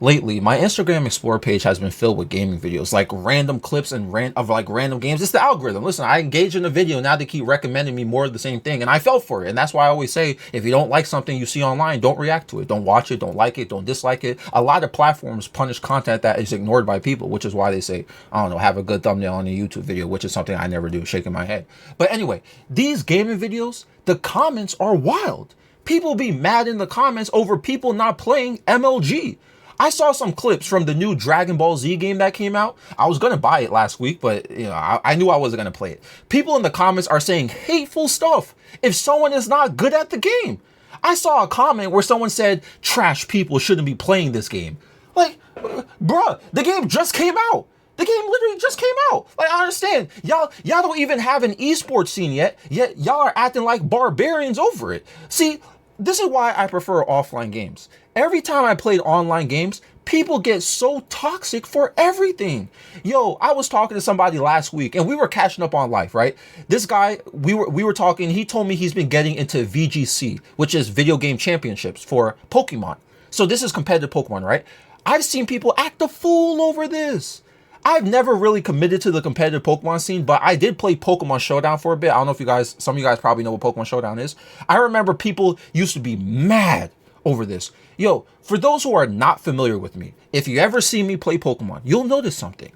Lately, my Instagram Explore page has been filled with gaming videos, like random clips and of like random games. It's the algorithm. Listen, I engage in a video, now they keep recommending me more of the same thing, and I fell for it. And that's why I always say, if you don't like something you see online, don't react to it. Don't watch it, don't like it, don't dislike it. A lot of platforms punish content that is ignored by people, which is why they say, I don't know, have a good thumbnail on a YouTube video, which is something I never do, shaking my head. But anyway, these gaming videos, the comments are wild. People be mad in the comments over people not playing MLG. I saw some clips from the new Dragon Ball Z game that came out. I was gonna buy it last week, but I knew I wasn't gonna play it. People in the comments are saying hateful stuff if someone is not good at the game. I saw a comment where someone said trash people shouldn't be playing this game. Like, bruh, the game just came out. The game literally just came out. Like, I understand. Y'all don't even have an esports scene yet y'all are acting like barbarians over it. See, this is why I prefer offline games. Every time I played online games, people get so toxic for everything. Yo, I was talking to somebody last week and we were catching up on life, right? This guy, we were talking, he told me he's been getting into VGC, which is video game championships for Pokemon. So this is competitive Pokemon, right? I've seen people act a fool over this. I've never really committed to the competitive Pokemon scene, but I did play Pokemon Showdown for a bit. I don't know if some of you guys probably know what Pokemon Showdown is. I remember people used to be mad over this. Yo, for those who are not familiar with me, if you ever see me play Pokemon, you'll notice something.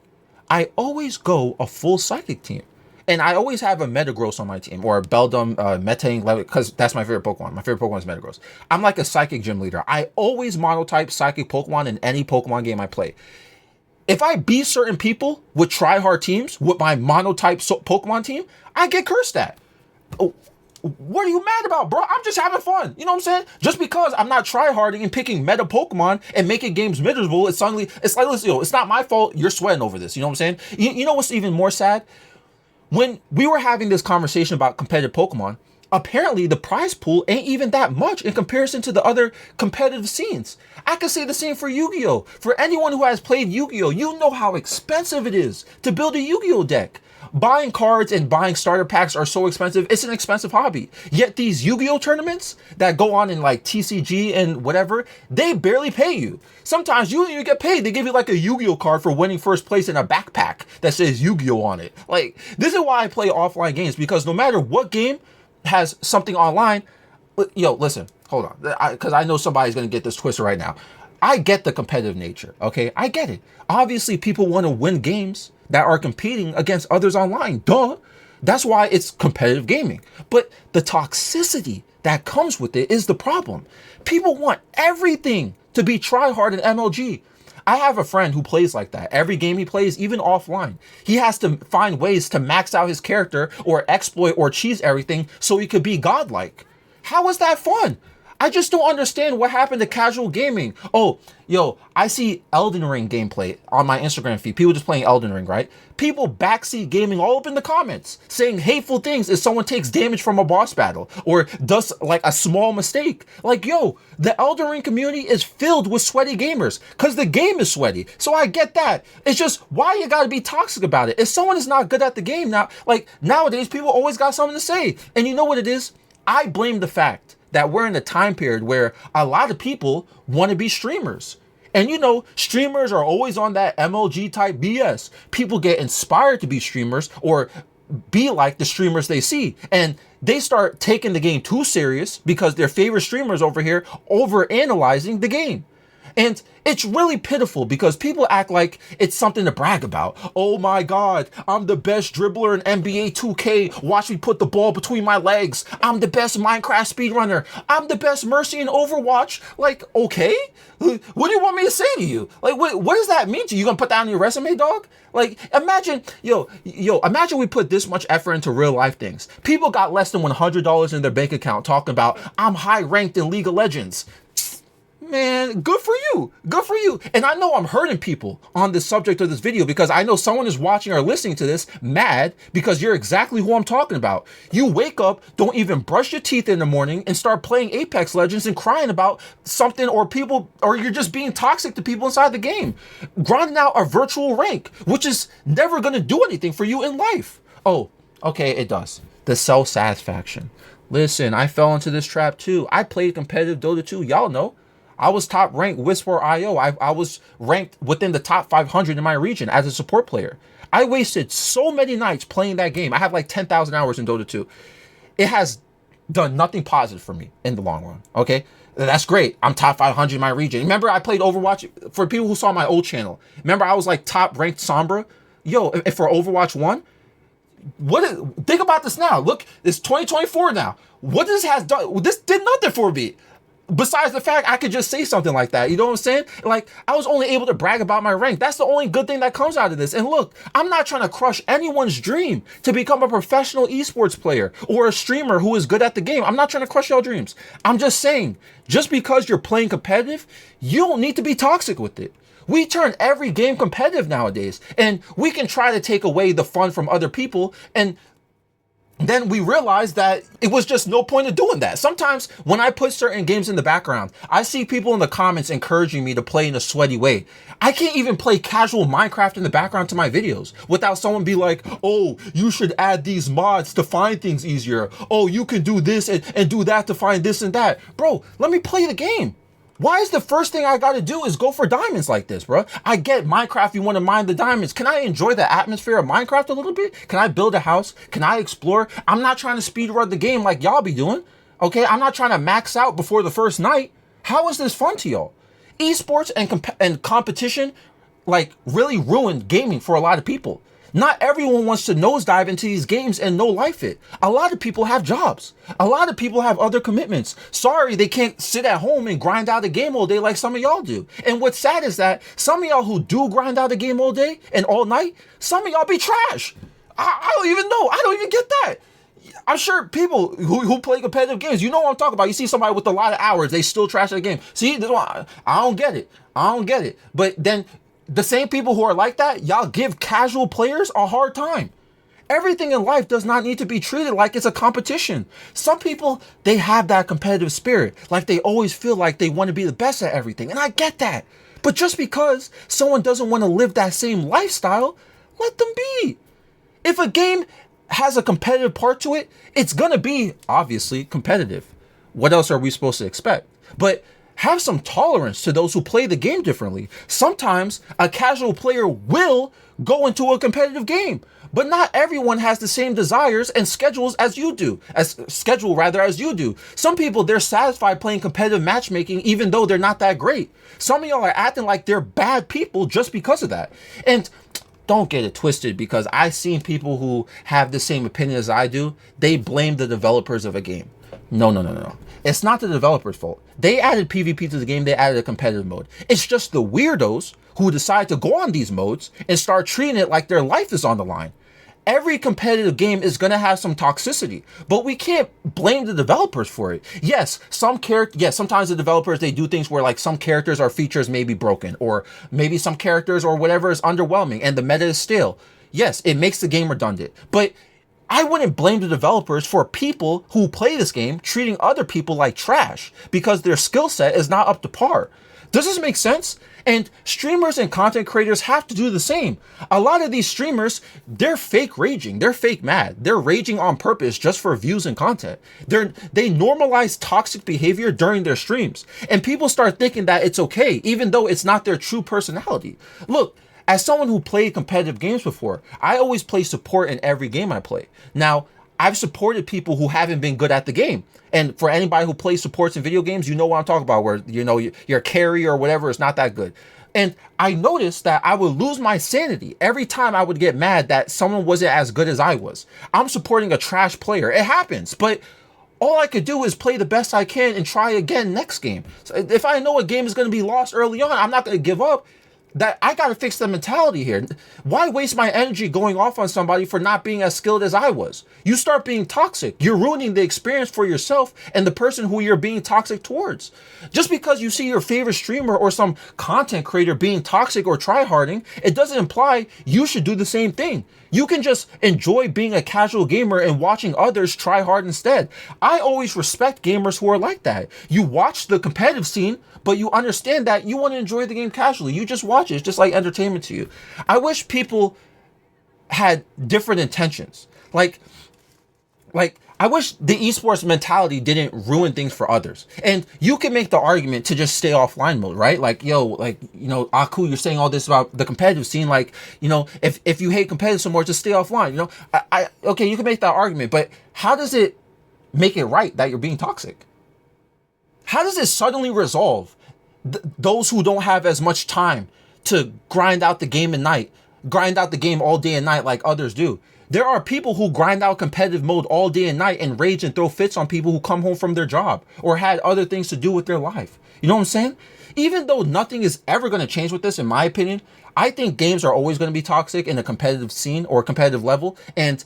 I always go a full Psychic team. And I always have a Metagross on my team, or a Beldum, Metang, because that's my favorite Pokemon. My favorite Pokemon is Metagross. I'm like a Psychic gym leader. I always monotype Psychic Pokemon in any Pokemon game I play. If I beat certain people with try-hard teams, with my monotype Pokemon team, I get cursed at. Oh, what are you mad about, bro? I'm just having fun. You know what I'm saying? Just because I'm not try-harding and picking meta Pokemon and making games miserable, it's like, listen, it's not my fault you're sweating over this. You know what I'm saying? You know what's even more sad? When we were having this conversation about competitive Pokemon, apparently the prize pool ain't even that much in comparison to the other competitive scenes. I can say the same for Yu-Gi-Oh! For anyone who has played Yu-Gi-Oh!, you know how expensive it is to build a Yu-Gi-Oh! Deck. Buying cards and buying starter packs are so expensive. It's an expensive hobby. Yet these Yu-Gi-Oh! Tournaments that go on in like TCG and whatever, they barely pay you. Sometimes you get paid. They give you like a Yu-Gi-Oh! Card for winning first place in a backpack that says Yu-Gi-Oh! On it. Like, this is why I play offline games, because no matter what game has something online, yo, listen, hold on, because I know somebody's going to get this twisted right now. I get the competitive nature, okay? I get it. Obviously, people want to win games that are competing against others online. Duh. That's why it's competitive gaming. But the toxicity that comes with it is the problem. People want everything to be try-hard in MLG. I have a friend who plays like that. Every game he plays, even offline, he has to find ways to max out his character or exploit or cheese everything so he could be godlike. How is that fun? I just don't understand what happened to casual gaming. Oh, yo, I see Elden Ring gameplay on my Instagram feed. People just playing Elden Ring, right? People backseat gaming all up in the comments, saying hateful things if someone takes damage from a boss battle or does like a small mistake. Like, yo, the Elden Ring community is filled with sweaty gamers because the game is sweaty. So I get that. It's just, why you gotta be toxic about it? If someone is not good at the game now, like nowadays, people always got something to say. And you know what it is? I blame the fact that we're in a time period where a lot of people want to be streamers. And you know, streamers are always on that MLG type BS. People get inspired to be streamers or be like the streamers they see. And they start taking the game too serious because their favorite streamers over here over analyzing the game. And it's really pitiful because people act like it's something to brag about. Oh my God, I'm the best dribbler in NBA 2K. Watch me put the ball between my legs. I'm the best Minecraft speedrunner. I'm the best Mercy in Overwatch. Like, okay, what do you want me to say to you? Like, what does that mean to you? You gonna put that on your resume, dog? Like, imagine, imagine we put this much effort into real life things. People got less than $100 in their bank account talking about, I'm high ranked in League of Legends. Man, good for you. Good for you. And I know I'm hurting people on the subject of this video because I know someone is watching or listening to this mad because you're exactly who I'm talking about. You wake up, don't even brush your teeth in the morning and start playing Apex Legends and crying about something or people, or you're just being toxic to people inside the game. Grinding out a virtual rank, which is never going to do anything for you in life. Oh, okay, it does. The self-satisfaction. Listen, I fell into this trap too. I played competitive Dota 2. Y'all know. I was top ranked Whisper IO. I was ranked within the top 500 in my region as a support player. I wasted so many nights playing that game. I have like 10,000 hours in Dota 2. It has done nothing positive for me in the long run. Okay, that's great. I'm top 500 in my region. Remember, I played Overwatch. For people who saw my old channel, remember I was like top ranked Sombra. Yo, if for Overwatch 1, think about this now. Look, it's 2024 now. What this has done? This did nothing for me. Besides the fact I could just say something like that. You know what I'm saying? Like, I was only able to brag about my rank. That's the only good thing that comes out of this. And look, I'm not trying to crush anyone's dream to become a professional esports player or a streamer who is good at the game. I'm not trying to crush y'all dreams. I'm just saying, just because you're playing competitive, you don't need to be toxic with it. We turn every game competitive nowadays, and we can try to take away the fun from other people, and then we realized that it was just no point of doing that. Sometimes when I put certain games in the background, I see people in the comments encouraging me to play in a sweaty way. I can't even play casual Minecraft in the background to my videos without someone be like, oh, you should add these mods to find things easier. Oh, you can do this and do that to find this and that. Bro, let me play the game. Why is the first thing I got to do is go for diamonds like this, bro? I get Minecraft, you want to mine the diamonds. Can I enjoy the atmosphere of Minecraft a little bit? Can I build a house? Can I explore? I'm not trying to speed run the game like y'all be doing, okay? I'm not trying to max out before the first night. How is this fun to y'all? Esports and competition like really ruined gaming for a lot of people. Not everyone wants to nosedive into these games and no life it. A lot of people have jobs. A lot of people have other commitments. Sorry, they can't sit at home and grind out a game all day like some of y'all do. And what's sad is that some of y'all who do grind out a game all day and all night, some of y'all be trash. I don't even know. I don't even get that. I'm sure people who play competitive games, you know what I'm talking about. You see somebody with a lot of hours, they still trash the game. See, this one, I don't get it. I don't get it. But then the same people who are like that, y'all give casual players a hard time. Everything in life does not need to be treated like it's a competition. Some people, they have that competitive spirit. Like they always feel like they want to be the best at everything. And I get that. But just because someone doesn't want to live that same lifestyle, let them be. If a game has a competitive part to it, it's going to be obviously competitive. What else are we supposed to expect? But have some tolerance to those who play the game differently. Sometimes a casual player will go into a competitive game, but not everyone has the same desires and schedules as you do. Some people, they're satisfied playing competitive matchmaking even though they're not that great. Some of y'all are acting like they're bad people just because of that. And don't get it twisted, because I've seen people who have the same opinion as I do. They blame the developers of a game. No. It's not the developer's fault. They added PvP to the game. They added a competitive mode. It's just the weirdos who decide to go on these modes and start treating it like their life is on the line. Every competitive game is going to have some toxicity, but we can't blame the developers for it. Yes, sometimes the developers, they do things where like some characters or features may be broken, or maybe some characters or whatever is underwhelming and the meta is stale. Yes, it makes the game redundant, but I wouldn't blame the developers for people who play this game treating other people like trash because their skill set is not up to par. Does this make sense? And streamers and content creators have to do the same. A lot of these streamers, they're fake raging. They're fake mad. They're raging on purpose just for views and content. They normalize toxic behavior during their streams. And people start thinking that it's okay, even though it's not their true personality. Look, as someone who played competitive games before, I always play support in every game I play. Now, I've supported people who haven't been good at the game. And for anybody who plays supports in video games, you know what I'm talking about, where, you know, your carry or whatever is not that good. And I noticed that I would lose my sanity every time I would get mad that someone wasn't as good as I was. I'm supporting a trash player. It happens, but all I could do is play the best I can and try again next game. So if I know a game is going to be lost early on, I'm not going to give up. That I got to fix the mentality here. Why waste my energy going off on somebody for not being as skilled as I was? You start being toxic. You're ruining the experience for yourself and the person who you're being toxic towards. Just because you see your favorite streamer or some content creator being toxic or tryharding, it doesn't imply you should do the same thing. You can just enjoy being a casual gamer and watching others try hard instead. I always respect gamers who are like that. You watch the competitive scene, but you understand that you want to enjoy the game casually. You just watch it. It's just like entertainment to you. I wish people had different intentions. Like I wish the esports mentality didn't ruin things for others. And you can make the argument to just stay offline mode, right? Like, yo, like, you know, Aku, you're saying all this about the competitive scene. Like, you know, if you hate competitive so much, just stay offline. You know, okay, you can make that argument, but how does it make it right that you're being toxic? How does it suddenly resolve those who don't have as much time to grind out the game at night, grind out the game all day and night like others do? There are people who grind out competitive mode all day and night and rage and throw fits on people who come home from their job or had other things to do with their life. You know what I'm saying? Even though nothing is ever going to change with this, in my opinion, I think games are always going to be toxic in a competitive scene or competitive level. And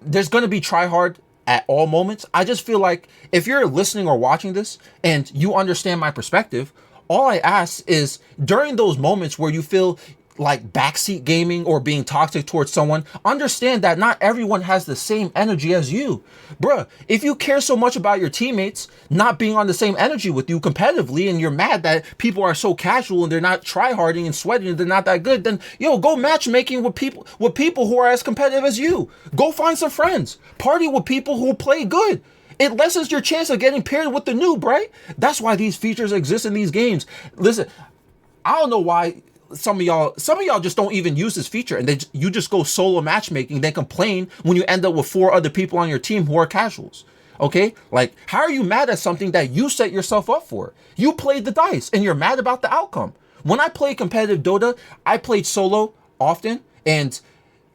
there's going to be try hard at all moments. I just feel like if you're listening or watching this and you understand my perspective, all I ask is during those moments where you feel like backseat gaming or being toxic towards someone, understand that not everyone has the same energy as you. Bruh, if you care so much about your teammates not being on the same energy with you competitively and you're mad that people are so casual and they're not tryharding and sweating and they're not that good, then yo, go matchmaking with people who are as competitive as you. Go find some friends. Party with people who play good. It lessens your chance of getting paired with the noob, right? That's why these features exist in these games. Listen, I don't know why some of y'all just don't even use this feature and you just go solo matchmaking, then complain when you end up with 4 other people on your team who are casuals. Okay? Like, how are you mad at something that you set yourself up for? You played the dice and you're mad about the outcome. When I played competitive Dota, I played solo often, and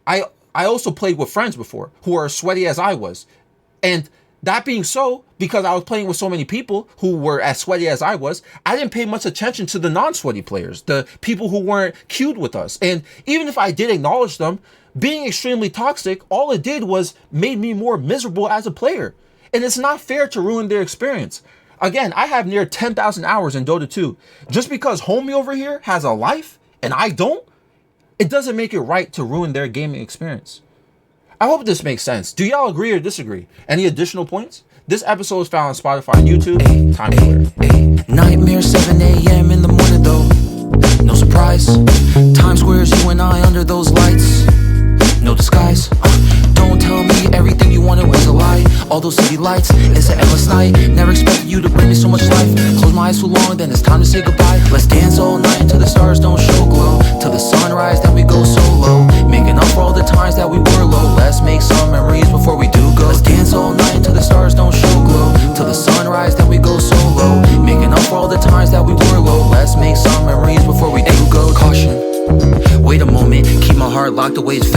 I also played with friends before who are as sweaty as I was. And that being so, because I was playing with so many people who were as sweaty as I was, I didn't pay much attention to the non-sweaty players, the people who weren't queued with us. And even if I did acknowledge them, being extremely toxic, all it did was made me more miserable as a player. And it's not fair to ruin their experience. Again, I have near 10,000 hours in Dota 2. Just because homie over here has a life and I don't, it doesn't make it right to ruin their gaming experience. I hope this makes sense. Do y'all agree or disagree? Any additional points? This episode is found on Spotify and YouTube. Time clear. Nightmare 7 a.m. in the morning though. No surprise. Times Square's you and I under those lights. No disguise. Don't tell me everything you wanted was a lie. All those city lights, it's an endless night. Never expected you to bring me so much life. Close my eyes too long, then it's time to say goodbye. Let's dance all night until the stars don't show glow. Till the sunrise, then we go solo. Making up for all the times that we were low. Let's make some memories before we do go. Let's dance all night until the stars don't show glow. Till the sunrise, then we go solo. Making up for all the times that we were low. Let's make some memories before we do go. Caution, wait a moment, keep my heart locked away. It's